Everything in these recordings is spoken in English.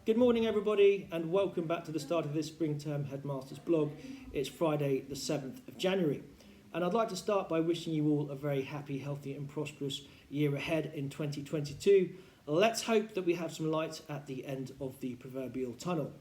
Good morning everybody and welcome back to the start of this spring term Headmasters blog. It's Friday the 7th of January and I'd like to start by wishing you all a very happy, healthy and prosperous year ahead in 2022. Let's hope that we have some light at the end of the proverbial tunnel.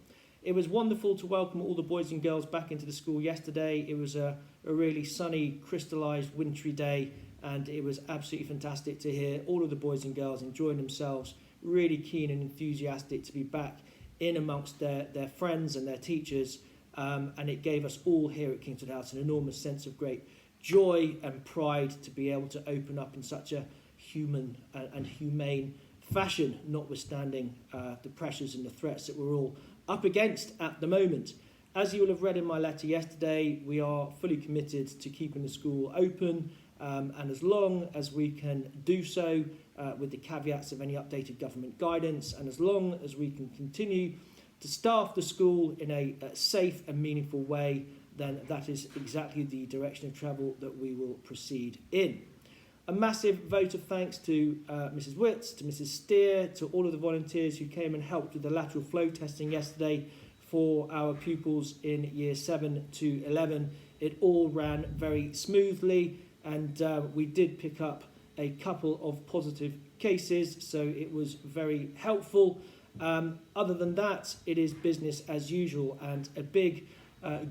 It was wonderful to welcome all the boys and girls back into the school yesterday. It was a really sunny, crystallised, wintry day and it was absolutely fantastic to hear all of the boys and girls enjoying themselves, really keen and enthusiastic to be back in amongst their friends and their teachers, and it gave us all here at Kingswood House an enormous sense of great joy and pride to be able to open up in such a human and humane fashion, notwithstanding the pressures and the threats that we're all up against at the moment. As you will have read in my letter yesterday, we are fully committed to keeping the school open, and as long as we can do so with the caveats of any updated government guidance, and as long as we can continue to staff the school in a safe and meaningful way, then that is exactly the direction of travel that we will proceed in. A massive vote of thanks to Mrs Witts, to Mrs Steer, to all of the volunteers who came and helped with the lateral flow testing yesterday for our pupils in year 7 to 11. It all ran very smoothly and we did pick up a couple of positive cases, so it was very helpful. Other than that, it is business as usual, and a big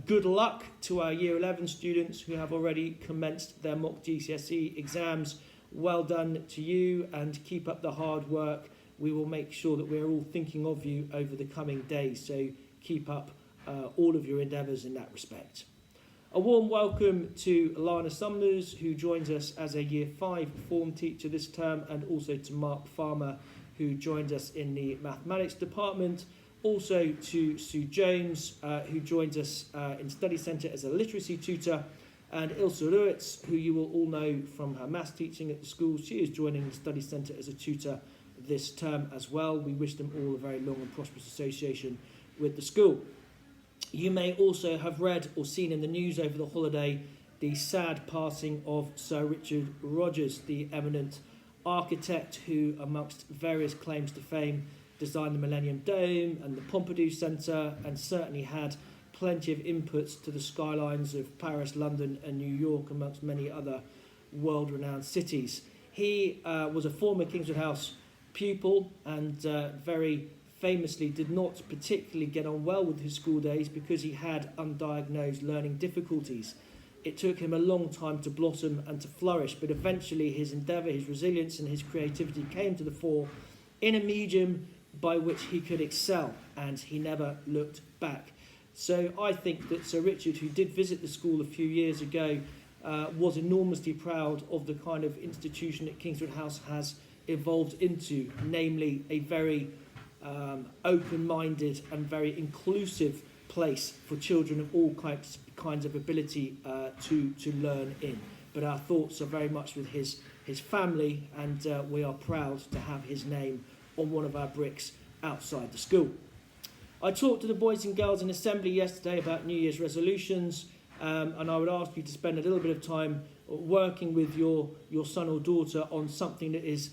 good luck to our Year 11 students who have already commenced their mock GCSE exams. Well done to you and keep up the hard work. We will make sure that we're all thinking of you over the coming days, so keep up all of your endeavours in that respect. A warm welcome to Lana Sumners, who joins us as a Year 5 form teacher this term, and also to Mark Farmer, who joins us in the mathematics department. Also to Sue Jones, who joins us in Study Centre as a literacy tutor, and Ilse Ruitz, who you will all know from her maths teaching at the school. She is joining the Study Centre as a tutor this term as well. We wish them all a very long and prosperous association with the school. You may also have read or seen in the news over the holiday the sad passing of Sir Richard Rogers, the eminent architect who, amongst various claims to fame, designed the Millennium Dome and the Pompidou Centre, and certainly had plenty of inputs to the skylines of Paris, London and New York, amongst many other world-renowned cities. He was a former Kingswood House pupil and very famously did not particularly get on well with his school days because he had undiagnosed learning difficulties. It took him a long time to blossom and to flourish, but eventually his endeavour, his resilience and his creativity came to the fore in a medium by which he could excel, and he never looked back. So I think that Sir Richard, who did visit the school a few years ago, was enormously proud of the kind of institution that Kingswood House has evolved into, namely a very open-minded and very inclusive place for children of all kinds of ability to learn in. But our thoughts are very much with his family, and we are proud to have his name on one of our bricks outside the school. I talked to the boys and girls in assembly yesterday about New Year's resolutions, and I would ask you to spend a little bit of time working with your son or daughter on something that is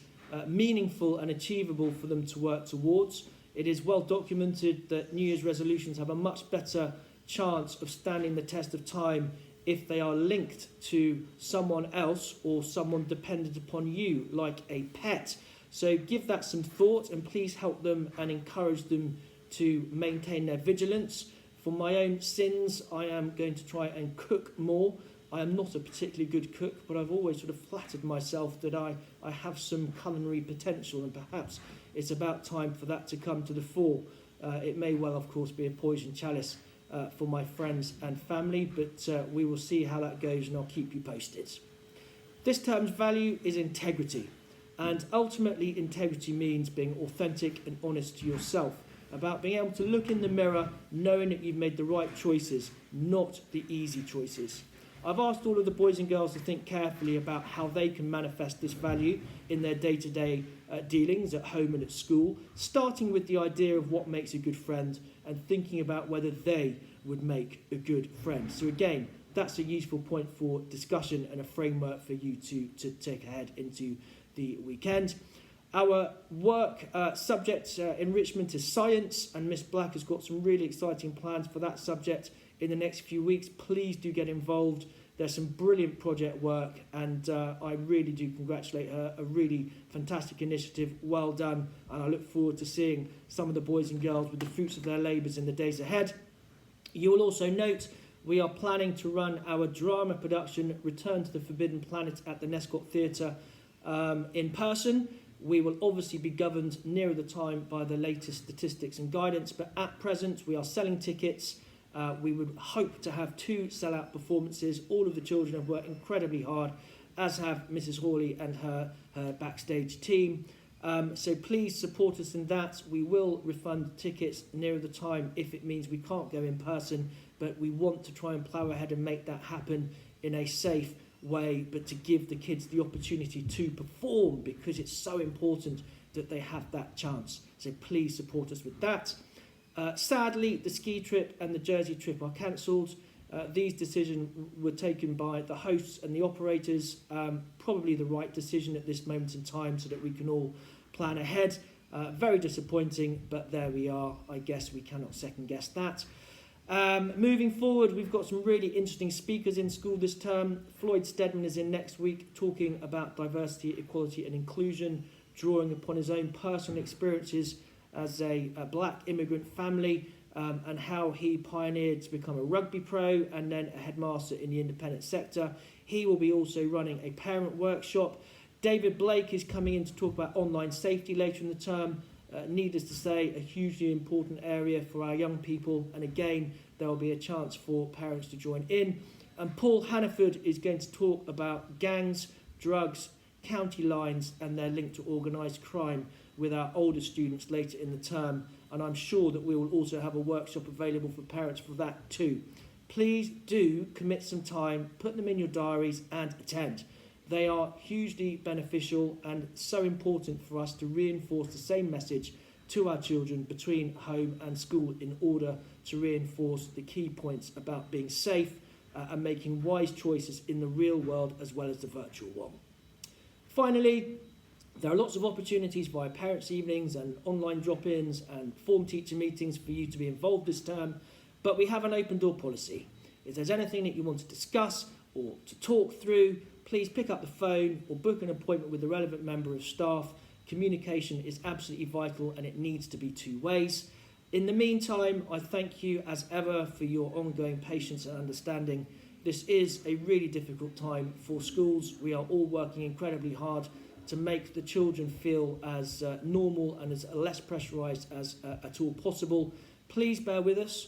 meaningful and achievable for them to work towards. It is well documented that New Year's resolutions have a much better chance of standing the test of time if they are linked to someone else or someone dependent upon you, like a pet. So give that some thought and please help them and encourage them to maintain their vigilance. For my own sins, I am going to try and cook more. I am not a particularly good cook, but I've always sort of flattered myself that I have some culinary potential, and perhaps it's about time for that to come to the fore. It may well, of course, be a poison chalice for my friends and family, but we will see how that goes and I'll keep you posted. This term's value is integrity, and ultimately integrity means being authentic and honest to yourself, about being able to look in the mirror knowing that you've made the right choices, not the easy choices. I've asked all of the boys and girls to think carefully about how they can manifest this value in their day-to-day dealings at home and at school, starting with the idea of what makes a good friend and thinking about whether they would make a good friend. So again, that's a useful point for discussion and a framework for you to take ahead into the weekend. Our work subject enrichment is science, and Miss Black has got some really exciting plans for that subject in the next few weeks. Please do get involved. There's some brilliant project work, and I really do congratulate her. A really fantastic initiative. Well done, and I look forward to seeing some of the boys and girls with the fruits of their labours in the days ahead. You will also note we are planning to run our drama production Return to the Forbidden Planet at the Nescott Theatre in person. We will obviously be governed nearer the time by the latest statistics and guidance, but at present we are selling tickets. We would hope to have 2 sellout performances. All of the children have worked incredibly hard, as have Mrs. Hawley and her backstage team. So please support us in that. We will refund tickets nearer the time if it means we can't go in person, but we want to try and plough ahead and make that happen in a safe way, but to give the kids the opportunity to perform, because it's so important that they have that chance. So please support us with that. Sadly, the ski trip and the Jersey trip are cancelled. These decisions were taken by the hosts and the operators. Probably the right decision at this moment in time so that we can all plan ahead. Very disappointing, but there we are. I guess we cannot second guess that. Moving forward, we've got some really interesting speakers in school this term. Floyd Steadman is in next week talking about diversity, equality and inclusion, drawing upon his own personal experiences as a black immigrant family, and how he pioneered to become a rugby pro and then a headmaster in the independent sector. He will be also running a parent workshop. David Blake is coming in to talk about online safety later in the term. Needless to say, a hugely important area for our young people, and again there will be a chance for parents to join in. And Paul Hannaford is going to talk about gangs, drugs, county lines and their link to organised crime with our older students later in the term, and I'm sure that we will also have a workshop available for parents for that too. Please do commit some time, put them in your diaries and attend. They are hugely beneficial and so important for us to reinforce the same message to our children between home and school in order to reinforce the key points about being safe and making wise choices in the real world as well as the virtual one. Finally, there are lots of opportunities via parents' evenings and online drop-ins and form teacher meetings for you to be involved this term, but we have an open door policy. If there's anything that you want to discuss or to talk through, please pick up the phone or book an appointment with the relevant member of staff. Communication is absolutely vital and it needs to be 2 ways. In the meantime, I thank you as ever for your ongoing patience and understanding. This is a really difficult time for schools. We are all working incredibly hard to make the children feel as normal and as less pressurised as at all possible. Please bear with us.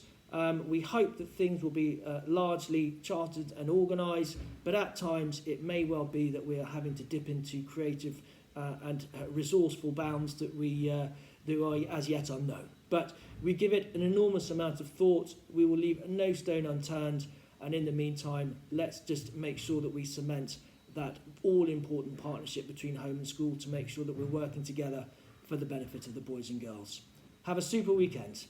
We hope that things will be largely chartered and organised, but at times it may well be that we are having to dip into creative and resourceful bounds that are as yet unknown. But we give it an enormous amount of thought. We will leave no stone unturned, and in the meantime, let's just make sure that we cement that all-important partnership between home and school to make sure that we're working together for the benefit of the boys and girls. Have a super weekend.